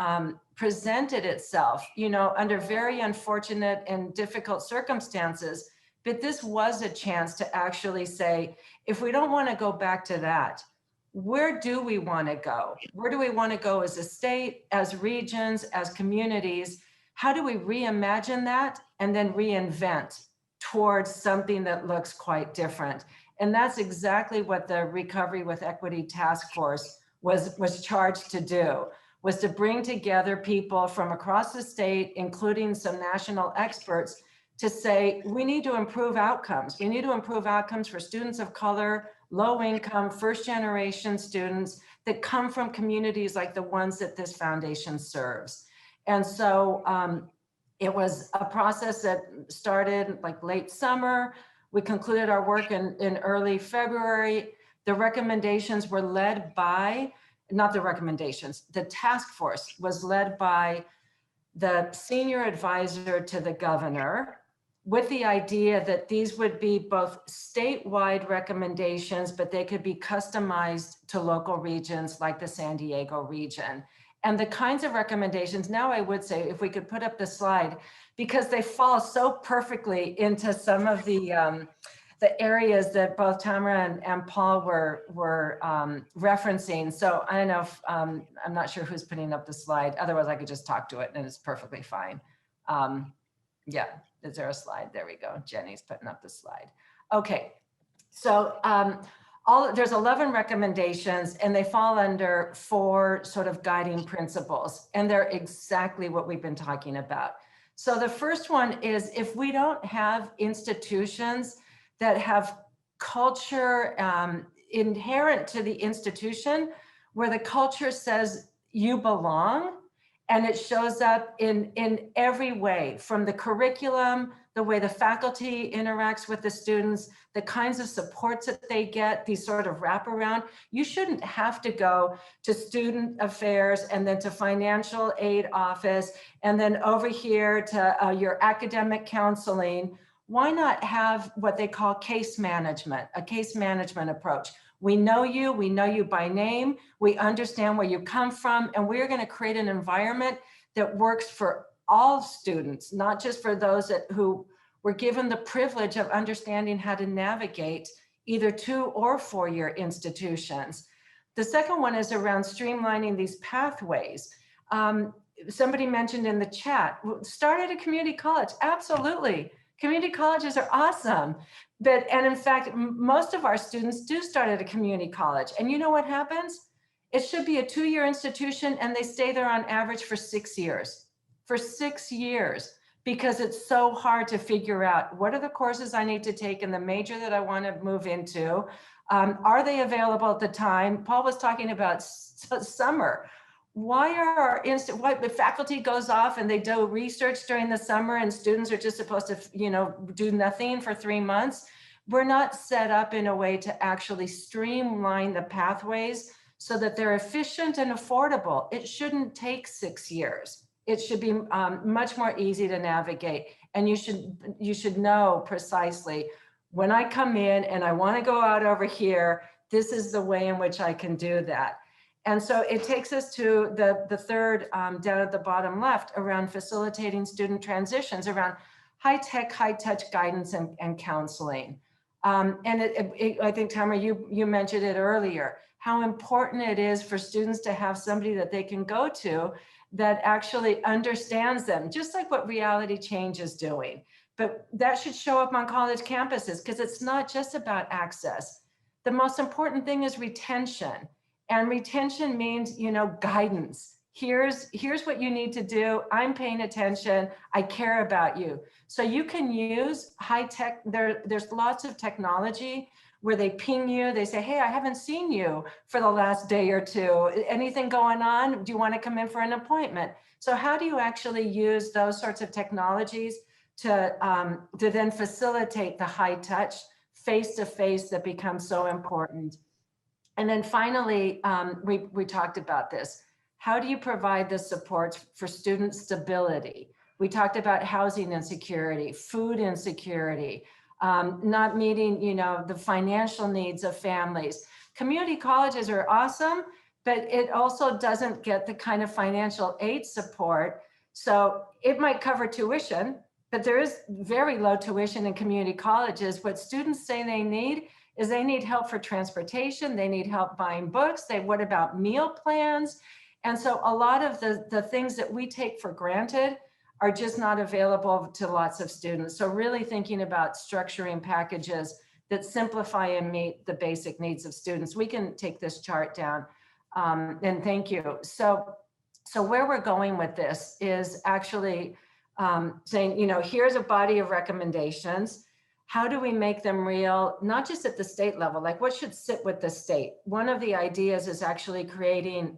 presented itself, you know, under very unfortunate and difficult circumstances. But this was a chance to actually say, if we don't want to go back to that, where do we want to go? Where do we want to go as a state, as regions, as communities? How do we reimagine that and then reinvent towards something that looks quite different? And that's exactly what the Recovery with Equity Task Force was charged to do, was to bring together people from across the state, including some national experts, to say, we need to improve outcomes. We need to improve outcomes for students of color, low income, first generation students that come from communities like the ones that this foundation serves. And so it was a process that started like late summer. We concluded our work in early February. The recommendations were led by, not the recommendations, the task force was led by the senior advisor to the governor, with the idea that these would be both statewide recommendations, but they could be customized to local regions like the San Diego region. And the kinds of recommendations, now I would say, if we could put up the slide, because they fall so perfectly into some of the areas that both Tamara and Paul were referencing. So I don't know if, I'm not sure who's putting up the slide. Otherwise I could just talk to it and it's perfectly fine. Yeah, is there a slide? There we go. Jenny's putting up the slide. Okay, so there's 11 recommendations and they fall under 4 sort of guiding principles, and they're exactly what we've been talking about. So the first one is, if we don't have institutions that have culture inherent to the institution, where the culture says you belong, and it shows up in every way, from the curriculum, the way the faculty interacts with the students, the kinds of supports that they get, these sort of wraparound. You shouldn't have to go to student affairs and then to financial aid office and then over here to your academic counseling. Why not have what they call case management, a case management approach? We know you by name, we understand where you come from, and we're going to create an environment that works for all students, not just for those who were given the privilege of understanding how to navigate either 2- or 4-year institutions. The second one is around streamlining these pathways. Somebody mentioned in the chat, start at a community college. Absolutely. Community colleges are awesome. And in fact, most of our students do start at a community college. And you know what happens? It should be a 2-year institution and they stay there on average for 6 years. For 6 years, because it's so hard to figure out, what are the courses I need to take in the major that I want to move into? Are they available at the time? Paul was talking about summer. Why are the faculty goes off and they do research during the summer and students are just supposed to, do nothing for 3 months? we're not set up in a way to actually streamline the pathways so that they're efficient and affordable. It shouldn't take 6 years. It should be much more easy to navigate. And you should know precisely, when I come in and I want to go out over here, this is the way in which I can do that. And so it takes us to the third down at the bottom left around facilitating student transitions, around high-tech, high-touch guidance and counseling. I think, Tamara, you mentioned it earlier, how important it is for students to have somebody that they can go to that actually understands them, just like what Reality Change is doing. But that should show up on college campuses, because it's not just about access. The most important thing is retention. And retention means, guidance. Here's what you need to do. I'm paying attention. I care about you. So you can use high tech. There's lots of technology where they ping you. They say, hey, I haven't seen you for the last day or two. Anything going on? Do you want to come in for an appointment? So how do you actually use those sorts of technologies to then facilitate the high touch face-to-face that becomes so important? And then finally, we talked about this. How do you provide the supports for student stability? We talked about housing insecurity, food insecurity, not meeting, the financial needs of families. Community colleges are awesome, but it also doesn't get the kind of financial aid support. So it might cover tuition, but there is very low tuition in community colleges. What students say they need is they need help for transportation. They need help buying books. What about meal plans? And so a lot of the things that we take for granted are just not available to lots of students. So really thinking about structuring packages that simplify and meet the basic needs of students. We can take this chart down, and thank you. So where we're going with this is actually saying, here's a body of recommendations. How do we make them real? Not just at the state level, like what should sit with the state? One of the ideas is actually creating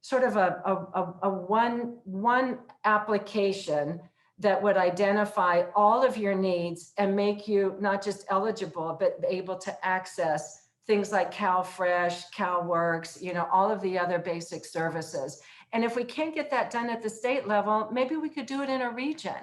sort of a one application that would identify all of your needs and make you not just eligible, but able to access things like CalFresh, CalWorks, all of the other basic services. And if we can't get that done at the state level, maybe we could do it in a region.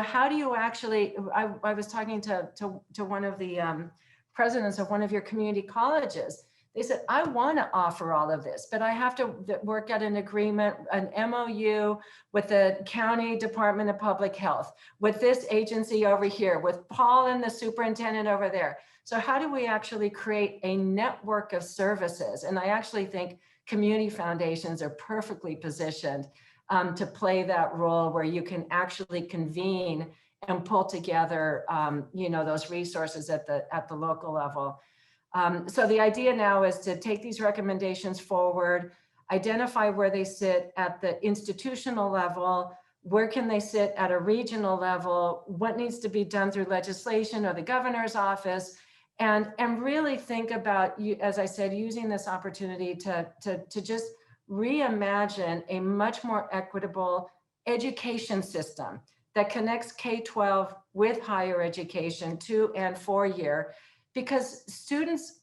How do you actually, I was talking to one of the presidents of one of your community colleges. They said, I want to offer all of this, but I have to work out an agreement, an MOU with the County Department of Public Health, with this agency over here, with Paul and the superintendent over there. So how do we actually create a network of services? And I actually think community foundations are perfectly positioned to play that role, where you can actually convene and pull together, those resources at the local level. So the idea now is to take these recommendations forward, identify where they sit at the institutional level, where can they sit at a regional level, what needs to be done through legislation or the governor's office, and really think about, as I said, using this opportunity to just reimagine a much more equitable education system that connects K-12 with higher education, 2- and 4-year, because students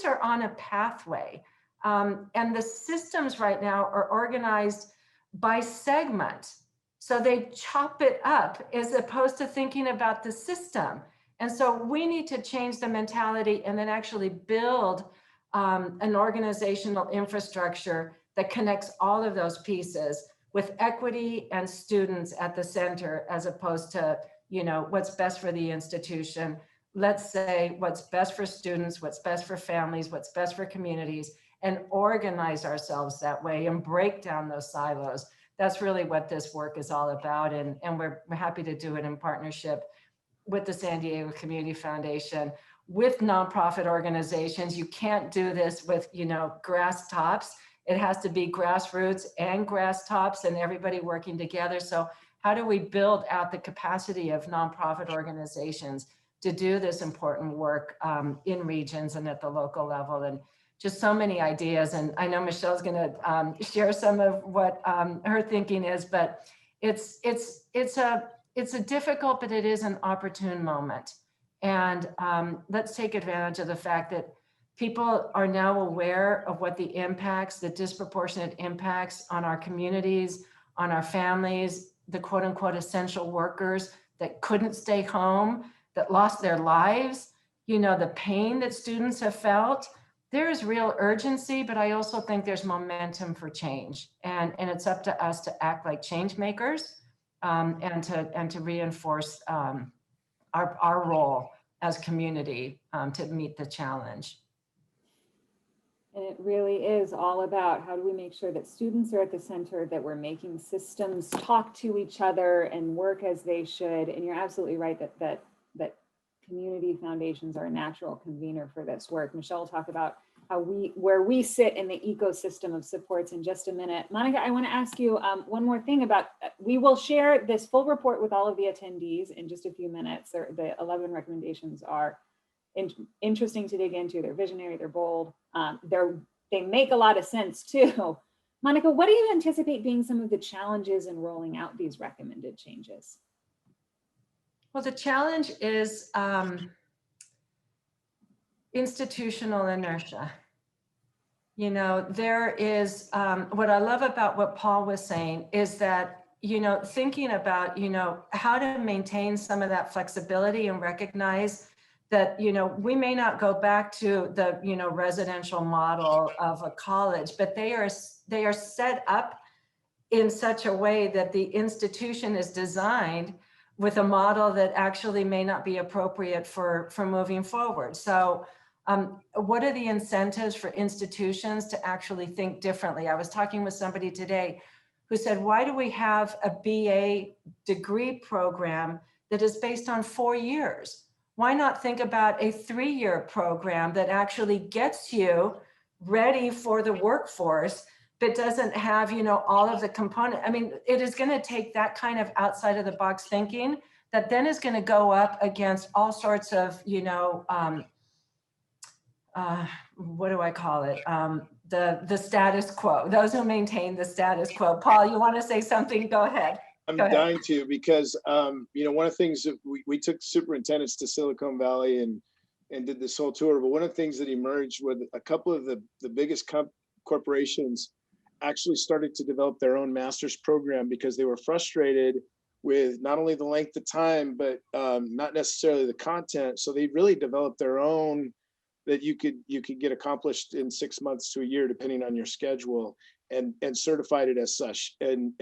are on a pathway, and the systems right now are organized by segment. So they chop it up as opposed to thinking about the system. And so we need to change the mentality and then actually build an organizational infrastructure that connects all of those pieces with equity and students at the center, as opposed to, what's best for the institution. Let's say what's best for students, what's best for families, what's best for communities, and organize ourselves that way and break down those silos. That's really what this work is all about. And we're happy to do it in partnership with the San Diego Community Foundation, with nonprofit organizations. You can't do this with, grass tops. It has to be grassroots and grass tops and everybody working together. So how do we build out the capacity of nonprofit organizations to do this important work in regions and at the local level? And just so many ideas. And I know Michelle's going to share some of what her thinking is, but it's it's a difficult, but it is an opportune moment. And let's take advantage of the fact that people are now aware of what the impacts, the disproportionate impacts on our communities, on our families, the quote unquote essential workers that couldn't stay home, that lost their lives, you know, the pain that students have felt. There is real urgency, but I also think there's momentum for change. And it's up to us to act like change makers and to reinforce our role as community to meet the challenge. And it really is all about how do we make sure that students are at the center, that we're making systems talk to each other and work as they should. And you're absolutely right that community foundations are a natural convener for this work. Michelle will talk about where we sit in the ecosystem of supports in just a minute. Monica, I want to ask you one more thing about, we will share this full report with all of the attendees in just a few minutes. The 11 recommendations are interesting to dig into. They're visionary, they're bold. They make a lot of sense too. Monica, what do you anticipate being some of the challenges in rolling out these recommended changes? Well, the challenge is institutional inertia. You know, there is, what I love about what Paul was saying is that, you know, thinking about, you know, how to maintain some of that flexibility and recognize that, you know, we may not go back to the, you know, residential model of a college, but they are set up in such a way that the institution is designed with a model that actually may not be appropriate for moving forward. So what are the incentives for institutions to actually think differently? I was talking with somebody today who said, why do we have a BA degree program that is based on 4 years? Why not think about a 3-year program that actually gets you ready for the workforce, but doesn't have, you know, all of the components? I mean, it is going to take that kind of outside of the box thinking that then is going to go up against all sorts of, you know, what do I call it? The status quo, those who maintain the status quo. Paul, you want to say something? Go ahead. I'm dying to, because you know, one of the things that we took superintendents to Silicon Valley and did this whole tour, but one of the things that emerged with a couple of the biggest corporations actually started to develop their own master's program because they were frustrated with not only the length of time, but not necessarily the content. So they really developed their own that you could get accomplished in 6 months to a year, depending on your schedule, and certified it as such. And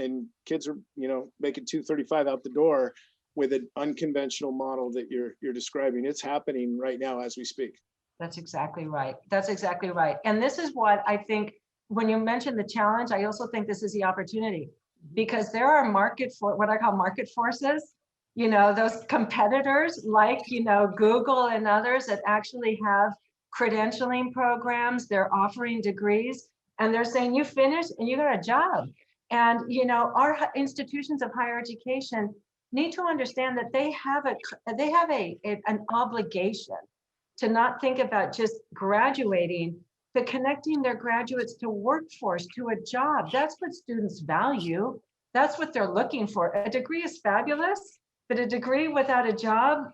kids are, you know, making $235 out the door with an unconventional model that you're describing. It's happening right now as we speak. That's exactly right. That's exactly right. And this is what I think, when you mentioned the challenge, I also think this is the opportunity, because there are what I call market forces, you know, those competitors like, you know, Google and others that actually have credentialing programs, they're offering degrees, and they're saying you finish and you got a job. And, you know, our institutions of higher education need to understand that they have an obligation to not think about just graduating, but connecting their graduates to workforce, to a job. That's what students value. That's what they're looking for. A degree is fabulous, but a degree without a job,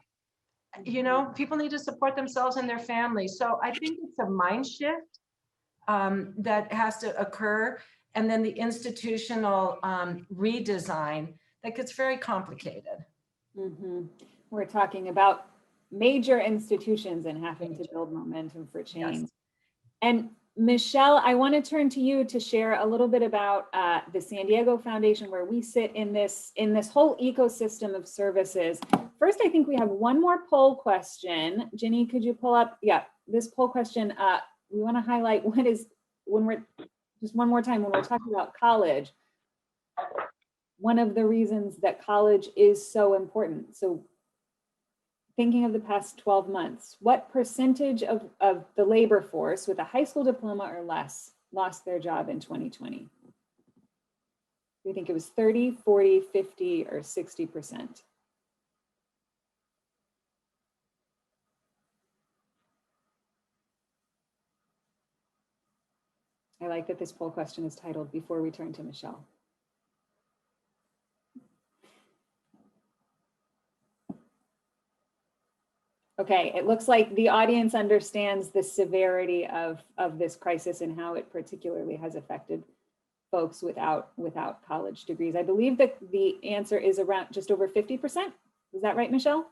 you know, people need to support themselves and their families. So I think it's a mind shift that has to occur. And then the institutional redesign that gets very complicated. Mm-hmm. We're talking about major institutions and having to build momentum for change. Yes. And Michelle, I want to turn to you to share a little bit about the San Diego Foundation, where we sit in this whole ecosystem of services. First, I think we have one more poll question. Ginny, could you pull up? Yeah, this poll question. We want to highlight when we're talking about college, one of the reasons that college is so important. So thinking of the past 12 months, what percentage of the labor force with a high school diploma or less lost their job in 2020? Do you think it was 30, 40, 50, or 60%? I like that this poll question is titled "Before we turn to Michelle." Okay, it looks like the audience understands the severity of this crisis and how it particularly has affected folks without college degrees. I believe that the answer is around just over 50%. Is that right, Michelle?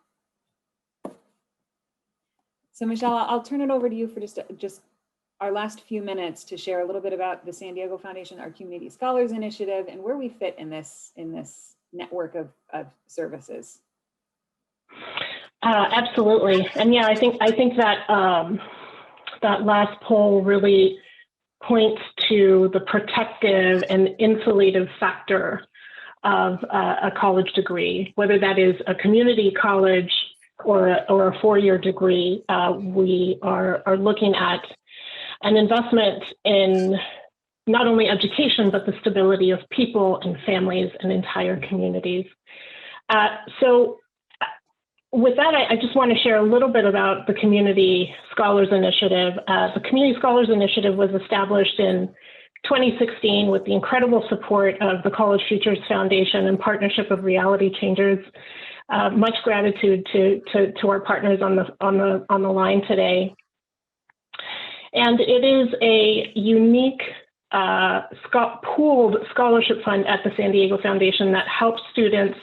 So Michelle, I'll turn it over to you for just our last few minutes to share a little bit about the San Diego Foundation, our Community Scholars Initiative, and where we fit in this network of services. Absolutely, and yeah, I think that that last poll really points to the protective and insulative factor of a college degree, whether that is a community college or a four-year degree. We are looking at an investment in not only education, but the stability of people and families and entire communities. So with that, I just want to share a little bit about the Community Scholars Initiative. The Community Scholars Initiative was established in 2016 with the incredible support of the College Futures Foundation and partnership of Reality Changers. Much gratitude to our partners on the line today. And it is a unique pooled scholarship fund at the San Diego Foundation that helps students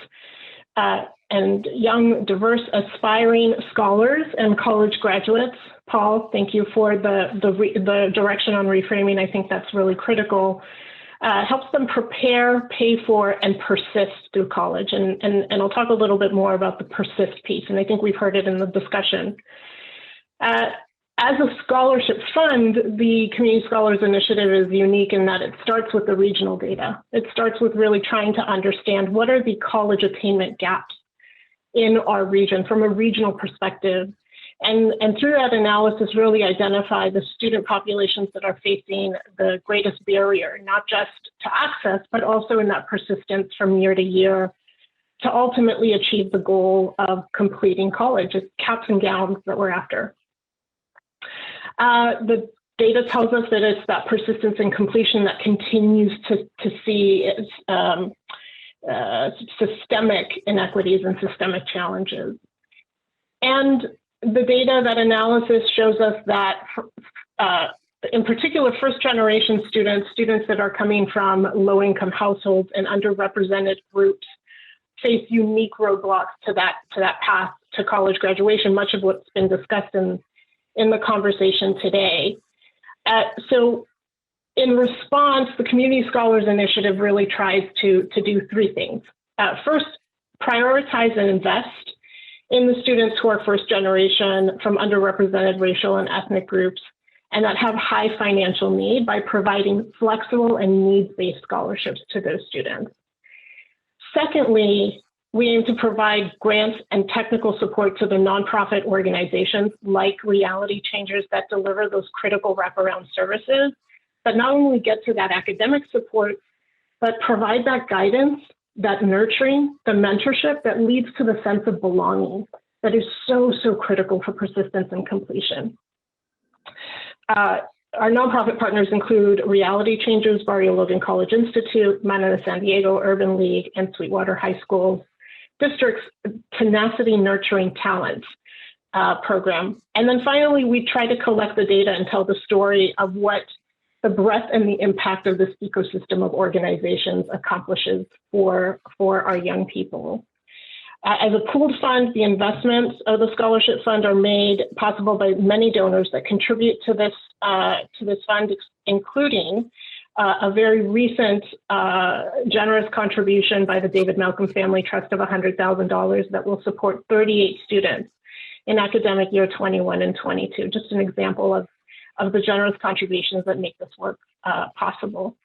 and young, diverse, aspiring scholars and college graduates. Paul, thank you for the direction on reframing. I think that's really critical. Helps them prepare, pay for, and persist through college. And I'll talk a little bit more about the persist piece, and I think we've heard it in the discussion. As a scholarship fund, the Community Scholars Initiative is unique in that it starts with the regional data. It starts with really trying to understand what are the college attainment gaps in our region from a regional perspective. And through that analysis, really identify the student populations that are facing the greatest barrier, not just to access, but also in that persistence from year to year to ultimately achieve the goal of completing college. It's caps and gowns that we're after. The data tells us that it's that persistence and completion that continues to see systemic inequities and systemic challenges. And the data, that analysis shows us that, in particular, first-generation students that are coming from low-income households and underrepresented groups face unique roadblocks to that path to college graduation, much of what's been discussed in the conversation today. So in response, the Community Scholars Initiative really tries to do three things. First, prioritize and invest in the students who are first generation from underrepresented racial and ethnic groups and that have high financial need by providing flexible and needs-based scholarships to those students. Secondly, we aim to provide grants and technical support to the nonprofit organizations like Reality Changers that deliver those critical wraparound services, but not only get to that academic support, but provide that guidance, that nurturing, the mentorship that leads to the sense of belonging that is so critical for persistence and completion. Our nonprofit partners include Reality Changers, Barrio Logan College Institute, Manana San Diego Urban League, and Sweetwater High School District's Tenacity Nurturing Talent program. And then finally, we try to collect the data and tell the story of what the breadth and the impact of this ecosystem of organizations accomplishes for our young people. As a pooled fund, the investments of the scholarship fund are made possible by many donors that contribute to this fund, including a very recent generous contribution by the David Malcolm Family Trust of $100,000 that will support 38 students in academic year 21 and 22. Just an example of the generous contributions that make this work possible.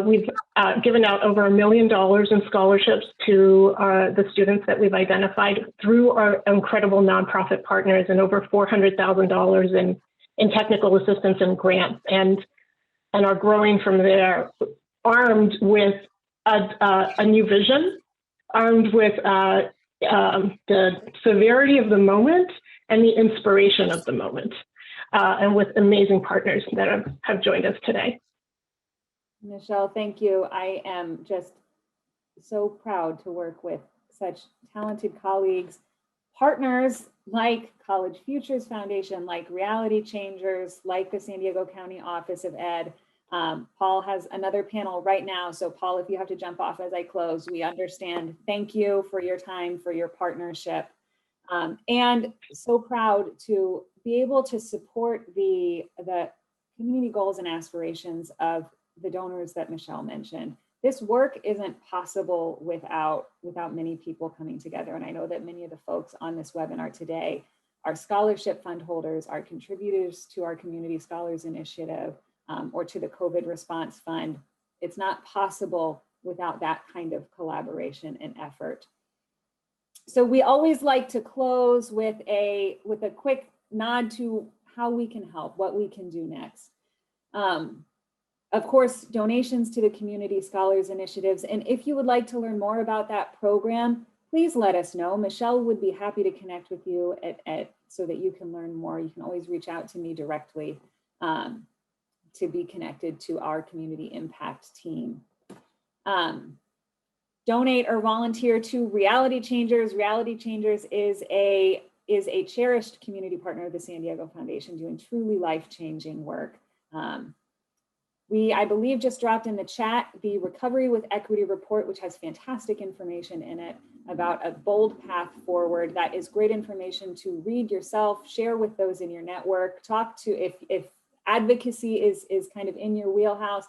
We've given out over $1 million in scholarships to the students that we've identified through our incredible nonprofit partners, and over $400,000 in technical assistance and grants, and are growing from there, armed with a new vision, armed with the severity of the moment and the inspiration of the moment, and with amazing partners that have joined us today. Michelle, thank you. I am just so proud to work with such talented colleagues, partners, like College Futures Foundation, like Reality Changers, like the San Diego County Office of Ed. Paul has another panel right now. So Paul, if you have to jump off as I close, we understand. Thank you for your time, for your partnership. And so proud to be able to support the community goals and aspirations of the donors that Michelle mentioned. This work isn't possible without many people coming together. And I know that many of the folks on this webinar today are scholarship fund holders, are contributors to our Community Scholars Initiative, or to the COVID Response Fund. It's not possible without that kind of collaboration and effort. So we always like to close with a quick nod to how we can help, what we can do next. Of course, donations to the Community Scholars Initiatives. And if you would like to learn more about that program, please let us know. Michelle would be happy to connect with you so that you can learn more. You can always reach out to me directly to be connected to our community impact team. Donate or volunteer to Reality Changers. Reality Changers is a cherished community partner of the San Diego Foundation doing truly life-changing work. I believe just dropped in the chat the Recovery with Equity report, which has fantastic information in it about a bold path forward. That is great information to read yourself, share with those in your network, talk to, if advocacy is kind of in your wheelhouse,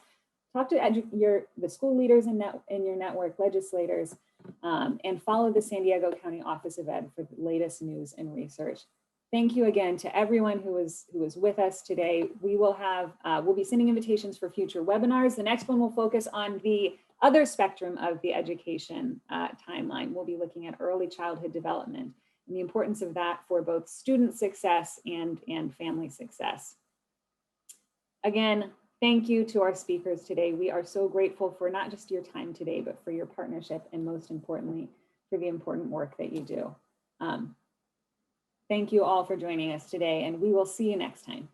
talk to the school leaders in your network, legislators, and follow the San Diego County Office of Ed for the latest news and research. Thank you again to everyone who was with us today. We'll be sending invitations for future webinars. The next one will focus on the other spectrum of the education timeline. We'll be looking at early childhood development and the importance of that for both student success and family success. Again, thank you to our speakers today. We are so grateful for not just your time today, but for your partnership and most importantly, for the important work that you do. Thank you all for joining us today, and we will see you next time.